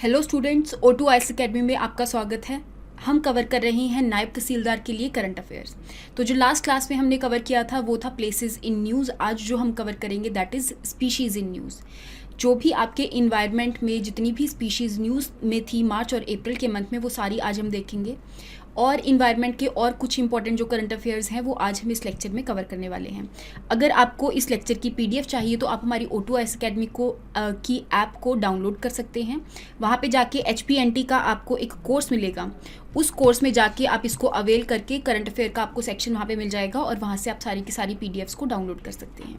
Hello students, O2 IAS academy में आपका स्वागत है। हम कवर कर रहे हैं नायब तहसीलदार के लिए करंट अफेयर्स। तो जो लास्ट क्लास में हमने कवर किया था वो था प्लेसेस इन न्यूज़। आज जो हम कवर करेंगे that is species in news. जो भी आपके इन्वायरमेंट में जितनी भी स्पीशीज़ न्यूज़ में थी मार्च और अप्रैल के मंथ में, वो सारी आज हम देखेंगे। और इन्वायरमेंट के और कुछ इंपॉर्टेंट जो करंट अफेयर्स हैं वो आज हम इस लेक्चर में कवर करने वाले हैं। अगर आपको इस लेक्चर की पीडीएफ चाहिए तो आप हमारी O2 आईएएस एकेडमी की ऐप को डाउनलोड कर सकते हैं। वहाँ पे जाके HPNT का आपको एक कोर्स मिलेगा। उस कोर्स में जाके आप इसको अवेल करके करंट अफेयर का आपको सेक्शन वहाँ पे मिल जाएगा और वहाँ से आप सारी की सारी पीडीएफ्स को डाउनलोड कर सकते हैं।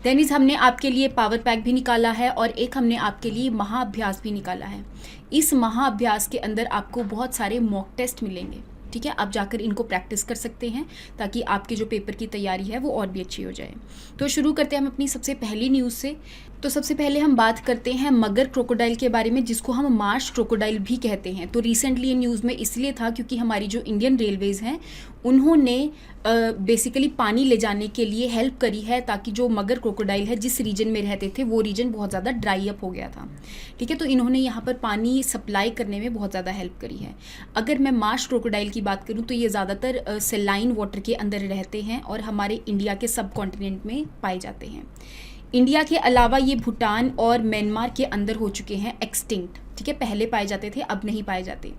देन हमने आपके लिए पावर पैक भी निकाला है और एक हमने आपके लिए महाअभ्यास भी निकाला है। इस महाअभ्यास के अंदर आपको बहुत सारे मॉक टेस्ट मिलेंगे, ठीक है। आप जाकर इनको प्रैक्टिस कर सकते हैं ताकि आपके जो पेपर की तैयारी है वो और भी अच्छी हो जाए। तो शुरू करते हैं हम अपनी सबसे पहली न्यूज़ से। तो सबसे पहले हम बात करते हैं मगर क्रोकोडाइल के बारे में, जिसको हम मार्श क्रोकोडाइल भी कहते हैं। तो रिसेंटली ये न्यूज़ में इसलिए था क्योंकि हमारी जो इंडियन रेलवेज़ हैं उन्होंने बेसिकली पानी ले जाने के लिए हेल्प करी है, ताकि जो मगर क्रोकोडाइल है जिस रीजन में रहते थे वो रीजन बहुत ज़्यादा ड्राई अप हो गया था, ठीक है। तो इन्होंने यहाँ पर पानी सप्लाई करने में बहुत ज़्यादा हेल्प करी है। अगर मैं मार्श क्रोकोडाइल की बात करूँ तो ये ज़्यादातर सेलाइन वाटर के अंदर रहते हैं और हमारे इंडिया के सब कॉन्टिनेंट में पाए जाते हैं। इंडिया के अलावा ये भूटान और म्यांमार के अंदर हो चुके हैं एक्सटिंक्ट, ठीक है। पहले पाए जाते थे, अब नहीं पाए जाते।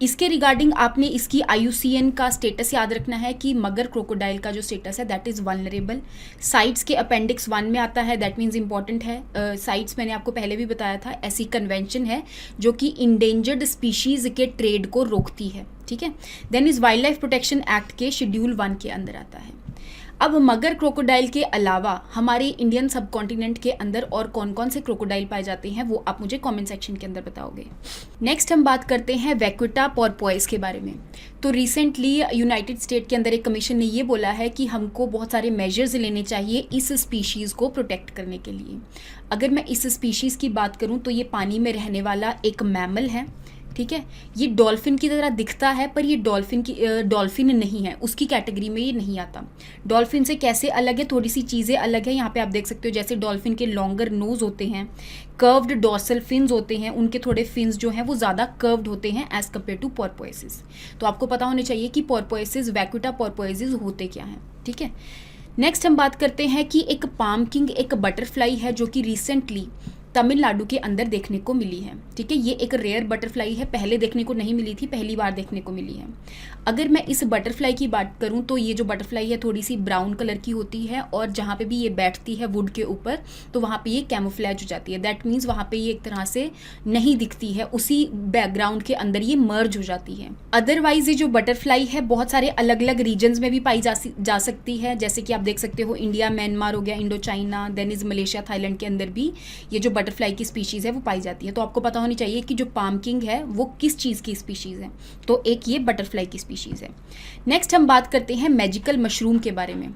इसके रिगार्डिंग आपने इसकी IUCN का स्टेटस याद रखना है कि मगर क्रोकोडाइल का जो स्टेटस है दैट इज़ वल्नरेबल। साइट्स के अपेंडिक्स 1 में आता है, दैट मीन्स इंपॉर्टेंट है। साइट्स मैंने आपको पहले भी बताया था, ऐसी कन्वेंशन है जो कि इंडेंजर्ड स्पीशीज़ के ट्रेड को रोकती है, ठीक है। Then wild life protection act के शेड्यूल 1 के अंदर आता है। अब मगर क्रोकोडाइल के अलावा हमारे इंडियन सब कॉन्टिनेंट के अंदर और कौन कौन से क्रोकोडाइल पाए जाते हैं वो आप मुझे कमेंट सेक्शन के अंदर बताओगे। नेक्स्ट हम बात करते हैं वैक्यूटा पोर्पोइस के बारे में। तो रिसेंटली यूनाइटेड स्टेट के अंदर एक कमीशन ने ये बोला है कि हमको बहुत सारे मेजर्स लेने चाहिए इस स्पीशीज़ को प्रोटेक्ट करने के लिए। अगर मैं इस स्पीशीज़ की बात करूँ तो ये पानी में रहने वाला एक मैमल है, ठीक है। ये डॉल्फिन की तरह दिखता है पर ये डॉल्फिन नहीं है, उसकी कैटेगरी में ये नहीं आता। डॉल्फिन से कैसे अलग है, थोड़ी सी चीज़ें अलग है। यहाँ पे आप देख सकते हो जैसे डॉल्फिन के लॉन्गर नोज होते हैं, कर्व्ड डॉर्सल फिन्स होते हैं, उनके थोड़े फिन्स जो हैं वो ज़्यादा कर्व्ड होते हैं एज कम्पेयर टू पोर्पोइसिस। तो आपको पता होना चाहिए कि पोर्पोइसिस वैक्यूटा पोर्पोइसिस होते क्या हैं, ठीक है। नेक्स्ट हम बात करते हैं कि एक पाम किंग एक बटरफ्लाई है जो कि रिसेंटली तमिलनाडु के अंदर देखने को मिली है, ठीक है। ये एक रेयर बटरफ्लाई है, पहले देखने को नहीं मिली थी, पहली बार देखने को मिली है। अगर मैं इस बटरफ्लाई की बात करूं तो ये जो बटरफ्लाई है थोड़ी सी ब्राउन कलर की होती है और जहाँ पे भी ये बैठती है वुड के ऊपर तो वहाँ पे ये कैमोफ्लेज हो जाती है। दैट मीन्स वहाँ पे ये एक तरह से नहीं दिखती है, उसी बैकग्राउंड के अंदर ये मर्ज हो जाती है। अदरवाइज ये जो बटरफ्लाई है बहुत सारे अलग अलग रीजन्स में भी पाई जा सकती है, जैसे कि आप देख सकते हो इंडिया, म्यांमार हो गया, Indo China, then Malaysia, Thailand के अंदर भी ये जो बटरफ्लाई की स्पीशीज़ है वो पाई जाती है। तो आपको पता होनी चाहिए कि जो पाम किंग है वो किस चीज़ की स्पीशीज़ है, तो एक ये बटरफ्लाई की स्पीशीज़ है। नेक्स्ट हम बात करते हैं मैजिकल मशरूम के बारे में।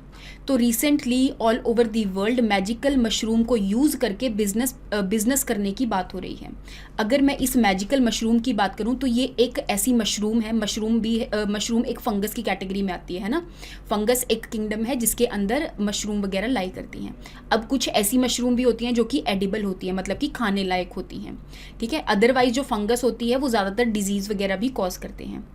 तो recently all over the world magical mushroom को यूज़ करके बिजनेस करने की बात हो रही है। अगर मैं इस मैजिकल मशरूम की बात करूं तो ये एक ऐसी मशरूम है, मशरूम एक फंगस की कैटेगरी में आती है ना। फंगस एक किंगडम है जिसके अंदर मशरूम वगैरह लाई करती हैं। अब कुछ ऐसी मशरूम भी होती हैं जो कि एडिबल होती हैं, मतलब कि खाने लायक होती हैं, ठीक है। अदरवाइज जो फंगस होती है वो ज़्यादातर डिजीज़ वगैरह भी कॉज करते हैं।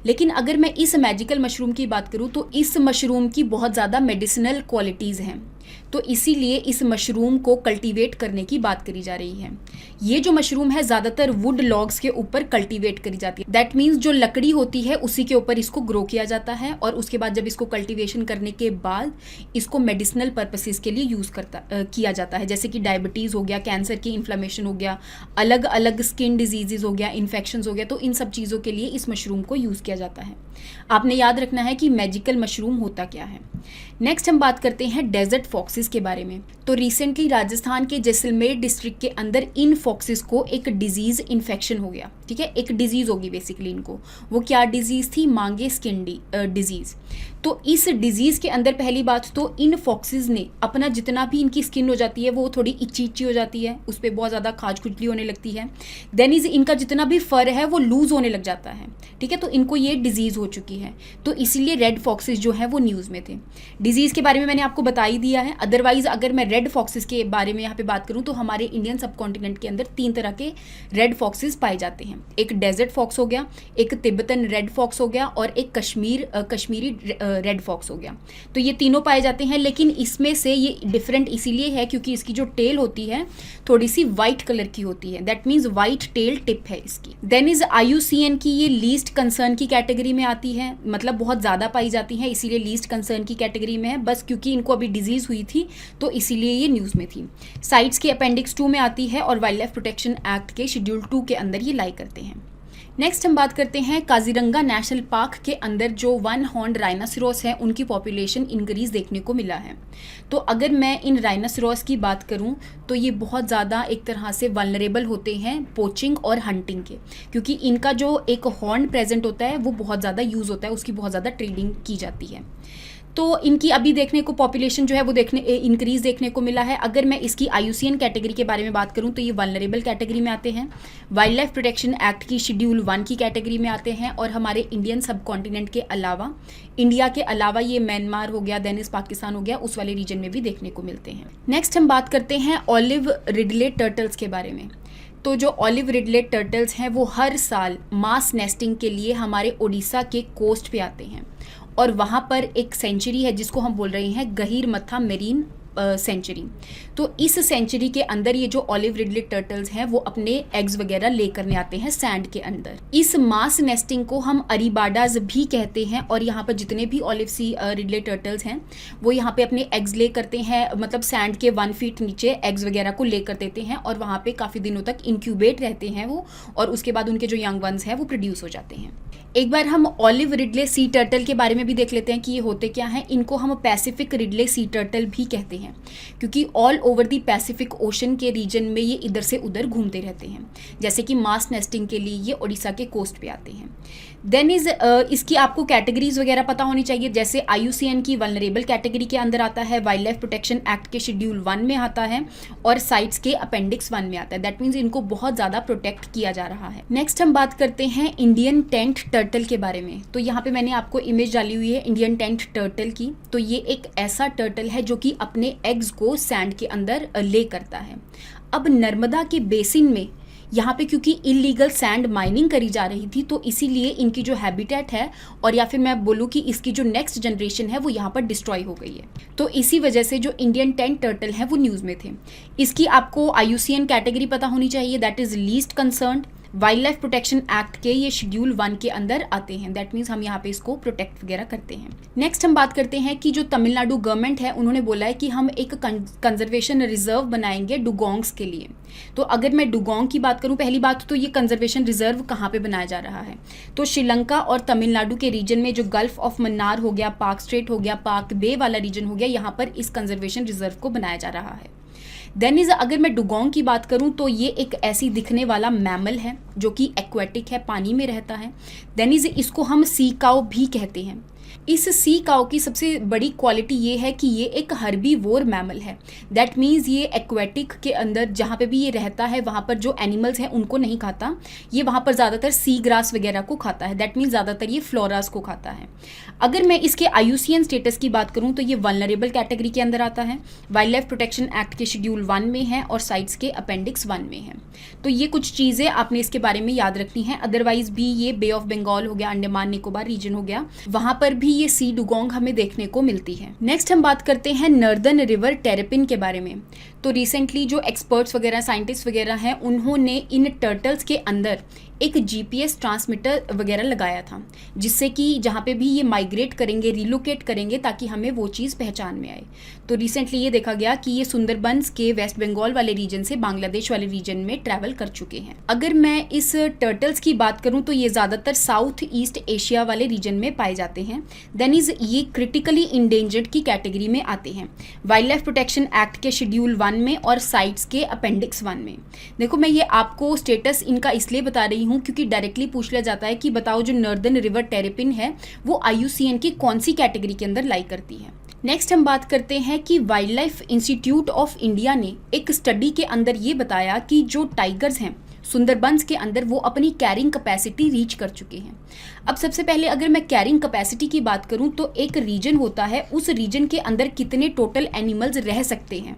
लेकिन अगर मैं इस मैजिकल मशरूम की बात करूं तो इस मशरूम की बहुत ज़्यादा मेडिसिनल क्वालिटीज़ हैं, तो इसीलिए इस मशरूम को कल्टीवेट करने की बात करी जा रही है। ये जो मशरूम है ज़्यादातर वुड लॉग्स के ऊपर कल्टीवेट करी जाती है। दैट मीन्स जो लकड़ी होती है उसी के ऊपर इसको ग्रो किया जाता है और उसके बाद जब इसको कल्टीवेशन करने के बाद इसको मेडिसिनल पर्पसेस के लिए यूज़ किया जाता है, जैसे कि डायबिटीज़ हो गया, कैंसर की इन्फ्लेमेशन हो गया, अलग अलग स्किन डिजीज़ हो गया, इन्फेक्शंस हो गया, तो इन सब चीज़ों के लिए इस मशरूम को यूज़ किया जाता है। आपने याद रखना है कि मैजिकल मशरूम होता क्या है। नेक्स्ट हम बात करते हैं डेजर्ट फॉक्सेस के बारे में। तो रिसेंटली राजस्थान के जैसलमेर डिस्ट्रिक्ट के अंदर इन फॉक्सेस को एक डिजीज़ इन्फेक्शन हो गया, ठीक है। एक डिजीज़ होगी बेसिकली इनको। वो क्या डिजीज़ थी? मांगे स्किन डिजीज़। तो इस डिजीज़ के अंदर पहली बात तो इन फॉक्सेस ने अपना जितना भी इनकी स्किन हो जाती है वो थोड़ी इची हो जाती है, उस पर बहुत ज़्यादा खाज खुजली होने लगती है। देन इनका जितना भी फर है वो लूज़ होने लग जाता है, ठीक है। तो इनको ये डिजीज़ हो चुकी है, तो इसीलिए रेड फॉक्सेस जो है वो न्यूज़ में थे। डिजीज़ के बारे में मैंने आपको बता ही दिया है। अदरवाइज अगर मैं रेड फॉक्सेस के बारे में यहाँ पे बात करूँ तो हमारे इंडियन सब कॉन्टिनेंट के अंदर 3 तरह के रेड फॉक्सेस पाए जाते हैं। एक डेजर्ट फॉक्स हो गया, एक तिब्बतन रेड फॉक्स हो गया और एक कश्मीरी रेड फॉक्स हो गया। तो ये तीनों पाए जाते हैं, लेकिन इसमें से ये डिफरेंट इसीलिए है क्योंकि इसकी जो टेल होती है थोड़ी सी वाइट कलर की होती है, that means white tail tip है इसकी। देन इज IUCN की ये लीस्ट कंसर्न की कैटेगरी में आती है, मतलब बहुत ज़्यादा पाई जाती है इसीलिए लीस्ट कंसर्न की कैटेगरी में है, बस क्योंकि इनको अभी डिजीज़ हुई थी तो इसीलिए ये न्यूज़ में थी। साइट्स के अपेंडिक्स 2 में आती है और वाइल्ड लाइफ प्रोटेक्शन एक्ट के शेड्यूल 2 के अंदर ये लाई करते हैं। नेक्स्ट हम बात करते हैं काजीरंगा नेशनल पार्क के अंदर जो 1 हॉर्न राइनासिरोस है उनकी पॉपुलेशन इंक्रीज देखने को मिला है। तो अगर मैं इन राइनासिरोस की बात करूं तो ये बहुत ज़्यादा एक तरह से वल्नरेबल होते हैं पोचिंग और हंटिंग के, क्योंकि इनका जो एक हॉर्न प्रेजेंट होता है वो बहुत ज़्यादा यूज़ होता है, उसकी बहुत ज़्यादा ट्रेडिंग की जाती है। तो इनकी अभी देखने को पॉपुलेशन जो है वो इंक्रीज़ देखने को मिला है। अगर मैं इसकी IUCN कैटेगरी के बारे में बात करूं तो ये वल्नरेबल कैटेगरी में आते हैं, वाइल्ड लाइफ प्रोटेक्शन एक्ट की शेड्यूल 1 की कैटेगरी में आते हैं और हमारे इंडियन सब कॉन्टिनेंट के अलावा, इंडिया के अलावा ये म्यांमार हो गया, देन इस पाकिस्तान हो गया, उस वाले रीजन में भी देखने को मिलते हैं। नेक्स्ट हम बात करते हैं ऑलिव रिडले टर्टल्स के बारे में। तो जो ऑलिव रिडले टर्टल्स हैं वो हर साल मास नेस्टिंग के लिए हमारे ओडिशा के कोस्ट पे आते हैं और वहाँ पर एक सेंचुरी है जिसको हम बोल रहे हैं गहीरमथा मेरीन सेंचुरी। तो इस सेंचुरी के अंदर ये जो ऑलिव रिडले टर्टल्स हैं वो अपने एग्स वगैरह ले करने आते हैं सैंड के अंदर। इस मास नेस्टिंग को हम अरीबाडाज भी कहते हैं और यहाँ पर जितने भी ऑलिव सी रिडले टर्टल्स हैं वो यहाँ पे अपने एग्स ले करते हैं, मतलब सैंड के 1 फीट नीचे एग्स वगैरह को ले कर देते हैं और वहाँ पे काफ़ी दिनों तक इंक्यूबेट रहते हैं वो, और उसके बाद उनके जो यंग वंस हैं वो प्रोड्यूस हो जाते हैं। एक बार हम ऑलिव रिडले सी टर्टल के बारे में भी देख लेते हैं कि ये होते क्या हैं। इनको हम पैसिफिक रिडले सी टर्टल भी कहते हैं क्योंकि all over the Pacific ocean के रीजन में ये इधर से उधर घूमते रहते हैं। जैसे कि मास नेस्टिंग के लिए ये ओडिशा के कोस्ट पे आते हैं। देन इज इसकी आपको कैटेगरीज वगैरह पता होनी चाहिए, जैसे IUCN की वल्नरेबल कैटेगरी के अंदर आता है, वाइल्ड लाइफ प्रोटेक्शन एक्ट के शेड्यूल 1 में आता है और साइट्स के अपेंडिक्स 1 में आता है। दैट मीन्स इनको बहुत ज़्यादा प्रोटेक्ट किया जा रहा है। नेक्स्ट हम बात करते हैं इंडियन टेंट टर्टल के बारे में। तो यहाँ पे मैंने आपको इमेज डाली हुई है इंडियन टेंट टर्टल की। तो ये एक ऐसा टर्टल है जो कि अपने एग्स को सैंड के अंदर ले करता है। अब नर्मदा के बेसिन में यहाँ पे क्योंकि इलीगल सैंड माइनिंग करी जा रही थी तो इसीलिए इनकी जो हैबिटेट है, और या फिर मैं बोलूँ कि इसकी जो नेक्स्ट जनरेशन है वो यहाँ पर डिस्ट्रॉय हो गई है। तो इसी वजह से जो इंडियन टेंट टर्टल है वो न्यूज़ में थे। इसकी आपको IUCN कैटेगरी पता होनी चाहिए, that is least concerned. Wild life protection act के ये शेड्यूल 1 के अंदर आते हैं, दैट मीन्स हम यहाँ पे इसको प्रोटेक्ट वगैरह करते हैं। नेक्स्ट हम बात करते हैं कि जो तमिलनाडु गवर्नमेंट है उन्होंने बोला है कि हम एक कंजर्वेशन रिजर्व बनाएंगे डुगोंग्स के लिए। तो अगर मैं डुगोंग की बात करूँ, पहली बात तो ये कंजर्वेशन रिजर्व कहाँ पे बनाया जा रहा है, तो श्रीलंका और तमिलनाडु के रीजन में जो गल्फ ऑफ मन्नार हो गया, पार्क स्ट्रेट हो गया, पार्क बे वाला रीजन हो गया, यहाँ पर इस कंजर्वेशन रिजर्व को बनाया जा रहा है। देन इज अगर मैं डुगोंग की बात करूं तो ये एक ऐसी दिखने वाला मैमल है जो कि एक्वेटिक है, पानी में रहता है। देन इज इसको हम सी काउ भी कहते हैं। इस सी काउ की सबसे बड़ी क्वालिटी ये है कि ये एक हर्बीवोर मैमल है, दैट मीन्स ये एक्वेटिक के अंदर जहाँ पे भी ये रहता है वहाँ पर जो एनिमल्स हैं उनको नहीं खाता, ये वहाँ पर ज़्यादातर सी ग्रास वगैरह को खाता है, दैट मीन्स ज़्यादातर ये फ्लोरास को खाता है। अगर मैं इसके IUCN स्टेटस की बात करूँ तो ये वल्नरेबल कैटेगरी के अंदर आता है, वाइल्ड लाइफ प्रोटेक्शन एक्ट के शेड्यूल 1 में है और साइट्स के अपेंडिक्स 1 में है। तो ये कुछ चीज़ें आपने इसके बारे में याद रखनी है। अदरवाइज भी ये बे ऑफ बंगाल हो गया, अंडमान निकोबार रीजन हो गया, वहाँ पर भी ये सी डुगोंग हमें देखने को मिलती है। नेक्स्ट हम बात करते हैं नॉर्दर्न रिवर टेरेपिन के बारे में। तो रिसेंटली जो एक्सपर्ट्स वगैरह, साइंटिस्ट वगैरह हैं, उन्होंने इन टर्टल्स के अंदर एक GPS ट्रांसमीटर वगैरह लगाया था, जिससे कि जहाँ पे भी ये माइग्रेट करेंगे, रिलोकेट करेंगे, ताकि हमें वो चीज़ पहचान में आए। तो रिसेंटली ये देखा गया कि ये सुंदरबंस के वेस्ट बंगाल वाले रीजन से बांग्लादेश वाले रीजन में ट्रैवल कर चुके हैं। अगर मैं इस टर्टल्स की बात करूँ तो ये ज़्यादातर साउथ ईस्ट एशिया वाले रीजन में पाए जाते हैं। देन इज ये क्रिटिकली इंडेंजर्ड की कैटेगरी में आते हैं, वाइल्ड लाइफ प्रोटेक्शन एक्ट के शेड्यूल 1 में और साइट्स के अपेंडिक्स 1 में। देखो, मैं ये आपको स्टेटस इनका इसलिए बता रही हूँ क्योंकि डायरेक्टली पूछ लिया जाता है कि बताओ जो नॉर्दर्न रिवर टेरेपिन है वो IUCN की कौन सी कैटेगरी के अंदर लाई करती है। नेक्स्ट हम बात करते हैं कि wild life institute of India ने एक स्टडी के अंदर ये बताया कि जो टाइगर्स हैं सुंदरबंस के अंदर वो अपनी कैरिंग कैपेसिटी रीच कर चुके हैं। अब सबसे पहले अगर मैं कैरिंग कैपेसिटी की बात करूं तो एक रीजन होता है, उस रीजन के अंदर कितने टोटल एनिमल्स रह सकते हैं,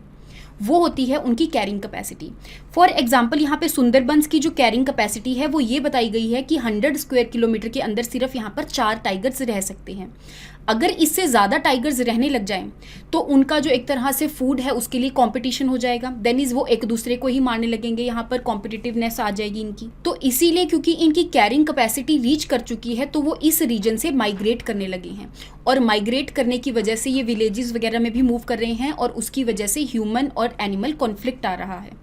वो होती है उनकी कैरिंग कैपेसिटी। फॉर एग्जांपल यहाँ पे सुंदरबंस की जो कैरिंग कैपेसिटी है वो ये बताई गई है कि 100 स्क्वायर किलोमीटर के अंदर सिर्फ यहाँ पर 4 टाइगर्स रह सकते हैं। अगर इससे ज़्यादा टाइगर्स रहने लग जाएं तो उनका जो एक तरह से फूड है उसके लिए कंपटीशन हो जाएगा, देन इज वो एक दूसरे को ही मारने लगेंगे, यहाँ पर कॉम्पिटिटिवनेस आ जाएगी इनकी। तो इसीलिए क्योंकि इनकी कैरिंग कैपेसिटी रीच कर चुकी है तो वो इस रीजन से माइग्रेट करने लगे हैं, और माइग्रेट करने की वजह से ये विलेजेस वगैरह में भी मूव कर रहे हैं, और उसकी वजह से ह्यूमन और एनिमल कॉन्फ्लिक्ट आ रहा है।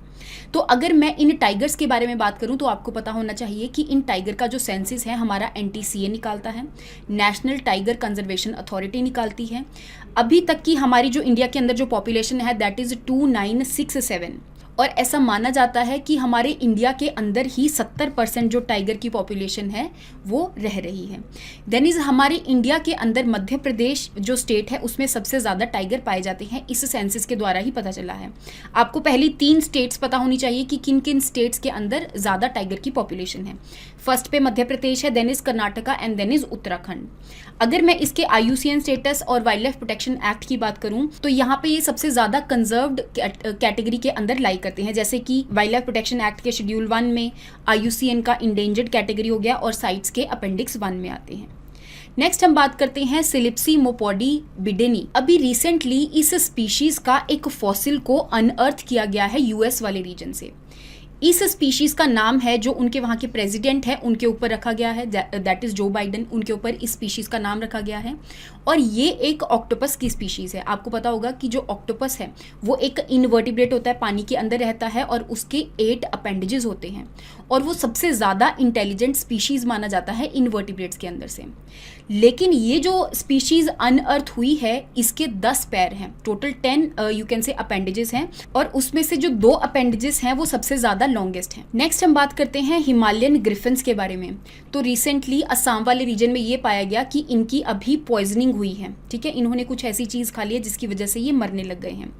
तो अगर मैं इन टाइगर्स के बारे में बात करूं तो आपको पता होना चाहिए कि इन टाइगर का जो सेंसस है हमारा NTCA निकालता है, नेशनल टाइगर कंजर्वेशन अथॉरिटी निकालती है। अभी तक की हमारी जो इंडिया के अंदर जो पॉपुलेशन है दैट इज़ 2967, और ऐसा माना जाता है कि हमारे इंडिया के अंदर ही 70% जो टाइगर की पॉपुलेशन है वो रह रही है। देन इज हमारे इंडिया के अंदर मध्य प्रदेश जो स्टेट है उसमें सबसे ज़्यादा टाइगर पाए जाते हैं, इस सेंसस के द्वारा ही पता चला है। आपको पहली 3 स्टेट्स पता होनी चाहिए कि किन किन स्टेट्स के अंदर ज़्यादा टाइगर की पॉपुलेशन है। फर्स्ट पे मध्य प्रदेश है, then is Karnataka and then is Uttarakhand. अगर मैं इसके IUCN स्टेटस और वाइल्ड लाइफ प्रोटेक्शन एक्ट की बात करूं तो यहाँ पे ये सबसे ज़्यादा कंजर्व्ड कैटेगरी के अंदर लाई करते हैं, जैसे कि वाइल्ड लाइफ प्रोटेक्शन एक्ट के शेड्यूल 1 में IUCN का इंडेंजर्ड कैटेगरी हो गया, और साइट्स के अपेंडिक्स 1 में आते हैं। नेक्स्ट हम बात करते हैं सिलिप्सीमोपोडी बिडेनी। अभी रिसेंटली इस स्पीशीज का एक फॉसिल को अनअर्थ किया गया है US वाले रीजन से। इस स्पीशीज़ का नाम है जो उनके वहाँ के प्रेसिडेंट है उनके ऊपर रखा गया है, दैट इज़ जो बाइडन, उनके ऊपर इस स्पीशीज़ का नाम रखा गया है। और ये एक ऑक्टोपस की स्पीशीज़ है। आपको पता होगा कि जो ऑक्टोपस है वो एक इनवर्टिब्रेट होता है, पानी के अंदर रहता है, और उसके 8 अपेंडेजेस होते हैं, और वो सबसे ज़्यादा इंटेलिजेंट स्पीशीज़ माना जाता है इनवर्टिब्रेट्स के अंदर से। लेकिन ये जो स्पीशीज़ अनअर्थ हुई है इसके 10 पैर हैं, total 10 you can say appendages हैं, और उसमें से जो 2 अपेंडेजेस हैं वो सबसे ज़्यादा लॉन्गेस्ट हैं। नेक्स्ट हम बात करते हैं हिमालयन ग्रिफिन्स के बारे में। तो रिसेंटली असम वाले रीजन में ये पाया गया कि इनकी अभी पॉइजनिंग हुई है, ठीक है, इन्होंने कुछ ऐसी चीज़ खा ली है जिसकी वजह से ये मरने लग गए हैं।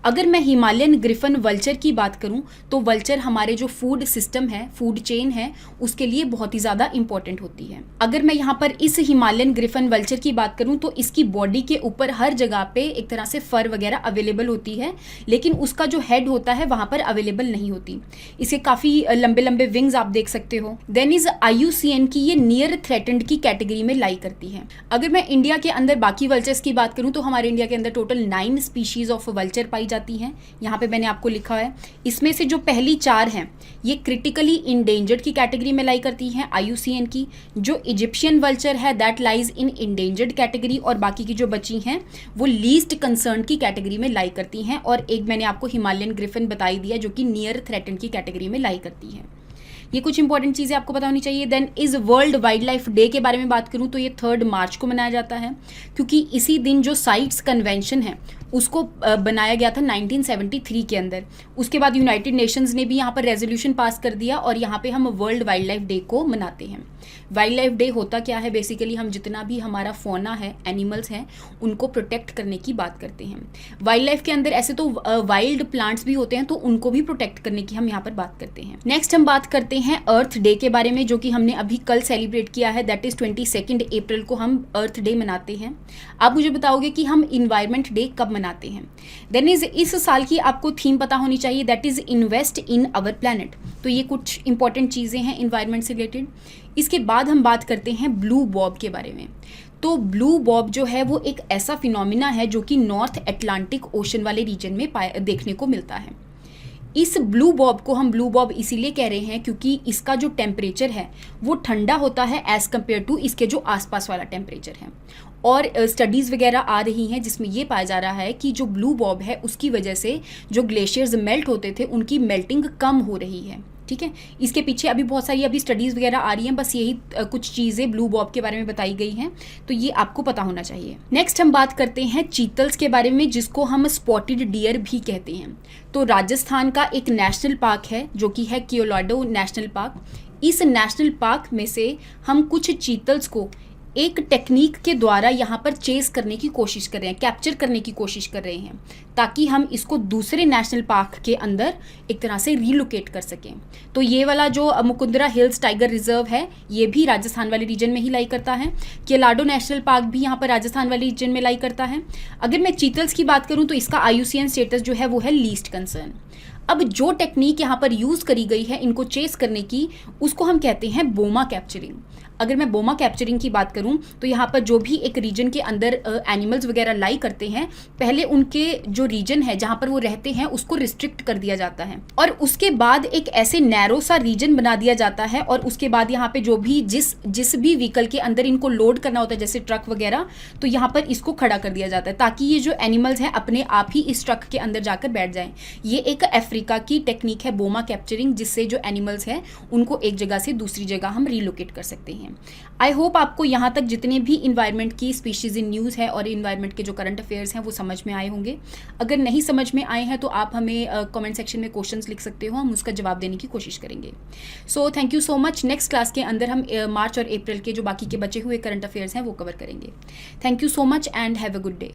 अगर मैं हिमालयन ग्रिफिन वल्चर की बात करूं तो वल्चर हमारे जो फूड सिस्टम है, फूड चेन है, उसके लिए बहुत ही ज़्यादा इंपॉर्टेंट होती है। अगर मैं यहाँ पर इस हिमालयन ग्रिफिन वल्चर की बात करूं तो इसकी बॉडी के ऊपर हर जगह पे एक तरह से फर वगैरह अवेलेबल होती है, लेकिन उसका जो हेड होता है वहाँ पर अवेलेबल नहीं होती। इसे काफ़ी लंबे लंबे विंग्स आप देख सकते हो। देन इज IUCN की ये नियर थ्रेटेंड की कैटेगरी में लाई करती है। अगर मैं इंडिया के अंदर बाकी वल्चर्स की बात करूं तो हमारे इंडिया के अंदर टोटल 9 स्पीशीज ऑफ वल्चर पाई जाती हैं। यहाँ पे मैंने आपको लिखा है, इसमें से जो पहली 4 हैं ये क्रिटिकली इंडेंजर्ड की कैटेगरी में लाई करती हैं IUCN की। जो इजिप्शियन वल्चर है that lies in endangered category, और बाकी की जो बची हैं वो लीस्ट कंसर्न की कैटेगरी में लाई करती हैं। और एक मैंने आपको हिमालयन ग्रिफिन बताई दिया जो कि नियर थ्रेटेंड की कैटेगरी में लाई करती है। ये कुछ इंपॉर्टेंट चीज़ें आपको पता होनी चाहिए। देन इस वर्ल्ड वाइल्ड लाइफ डे के बारे में बात करूं तो ये 3 मार्च को मनाया जाता है, क्योंकि इसी दिन जो साइट्स कन्वेंशन है उसको बनाया गया था 1973 के अंदर। उसके बाद यूनाइटेड नेशंस ने भी यहाँ पर रेजोल्यूशन पास कर दिया, और यहाँ पे हम वर्ल्ड वाइल्ड लाइफ डे को मनाते हैं। वाइल्ड लाइफ डे होता क्या है, बेसिकली हम जितना भी हमारा फौना है, एनिमल्स हैं, उनको प्रोटेक्ट करने की बात करते हैं। वाइल्ड लाइफ के अंदर ऐसे तो वाइल्ड प्लांट्स भी होते हैं, तो उनको भी प्रोटेक्ट करने की हम यहाँ पर बात करते हैं। नेक्स्ट हम बात करते हैं अर्थ डे के बारे में, जो कि हमने अभी कल सेलिब्रेट किया है, दैट इज 22 अप्रैल को हम अर्थ डे मनाते हैं। आप मुझे बताओगे कि हम इन्वायरमेंट डे कब मनाते हैं। देन इज इस साल की आपको थीम पता होनी चाहिए, that is invest in our planet. तो ये कुछ इंपॉर्टेंट चीज़ें हैं इन्वायरमेंट से रिलेटेड। इसके बाद हम बात करते हैं ब्लू बॉब के बारे में। तो ब्लू बॉब जो है वो एक ऐसा फिनोमिना है जो कि नॉर्थ अटलांटिक ओशन वाले रीजन में देखने को मिलता है। इस ब्लू बॉब को हम ब्लू बॉब इसीलिए कह रहे हैं क्योंकि इसका जो टेम्परेचर है वो ठंडा होता है एज़ कम्पेयर टू इसके जो आसपास वाला टेम्परेचर है। और स्टडीज़ वगैरह आ रही हैं जिसमें ये पाया जा रहा है कि जो ब्लू बॉब है उसकी वजह से जो ग्लेशियर्स मेल्ट होते थे उनकी मेल्टिंग कम हो रही है। ठीक है, इसके पीछे अभी बहुत सारी अभी स्टडीज़ वगैरह आ रही हैं, बस यही कुछ चीज़ें ब्लू बॉब के बारे में बताई गई हैं, तो ये आपको पता होना चाहिए। नेक्स्ट हम बात करते हैं चीतल्स के बारे में, जिसको हम स्पॉटेड डियर भी कहते हैं। तो राजस्थान का एक नेशनल पार्क है जो कि है कियोलाडो नेशनल पार्क। इस नेशनल पार्क में से हम कुछ चीतल्स को एक टेक्निक के द्वारा यहाँ पर चेस करने की कोशिश कर रहे हैं, कैप्चर करने की कोशिश कर रहे हैं, ताकि हम इसको दूसरे नेशनल पार्क के अंदर एक तरह से रीलोकेट कर सकें। तो ये वाला जो मुकुंदरा हिल्स टाइगर रिजर्व है, ये भी राजस्थान वाले रीजन में ही लाई करता है। केलाडो नेशनल पार्क भी यहाँ पर राजस्थान वाले रीजन में लाई करता है। अगर मैं चीतल्स की बात करूँ तो इसका IUCN स्टेटस जो है वो है लीस्ट कंसर्न। अब जो टेक्निक यहाँ पर यूज़ करी गई है इनको चेस करने की, उसको हम कहते हैं बोमा कैप्चरिंग। अगर मैं बोमा कैप्चरिंग की बात करूं तो यहाँ पर जो भी एक रीजन के अंदर एनिमल्स वगैरह लाई करते हैं, पहले उनके जो रीजन है जहाँ पर वो रहते हैं उसको रिस्ट्रिक्ट कर दिया जाता है, और उसके बाद एक ऐसे नैरो सा रीजन बना दिया जाता है, और उसके बाद यहाँ पे जो भी जिस भी व्हीकल के अंदर इनको लोड करना होता है, जैसे ट्रक वगैरह, तो यहाँ पर इसको खड़ा कर दिया जाता है ताकि ये जो एनिमल्स हैं अपने आप ही इस ट्रक के अंदर जाकर बैठ जाएं। ये एक अफ्रीका की टेक्निक है बोमा कैप्चरिंग, जिससे जो एनिमल्स हैं उनको एक जगह से दूसरी जगह हम रिलोकेट कर सकते हैं। आई होप आपको यहाँ तक जितने भी इन्वायरमेंट की स्पीशीज़ इन न्यूज़ है और इन्वायरमेंट के जो करंट अफेयर्स हैं वो समझ में आए होंगे। अगर नहीं समझ में आए हैं तो आप हमें कमेंट सेक्शन में क्वेश्चंस लिख सकते हो, हम उसका जवाब देने की कोशिश करेंगे। So thank you so much. Next class के अंदर हम मार्च और अप्रैल के जो बाकी के बचे हुए करंट अफेयर्स हैं वो कवर करेंगे। Thank you so much and have a good day.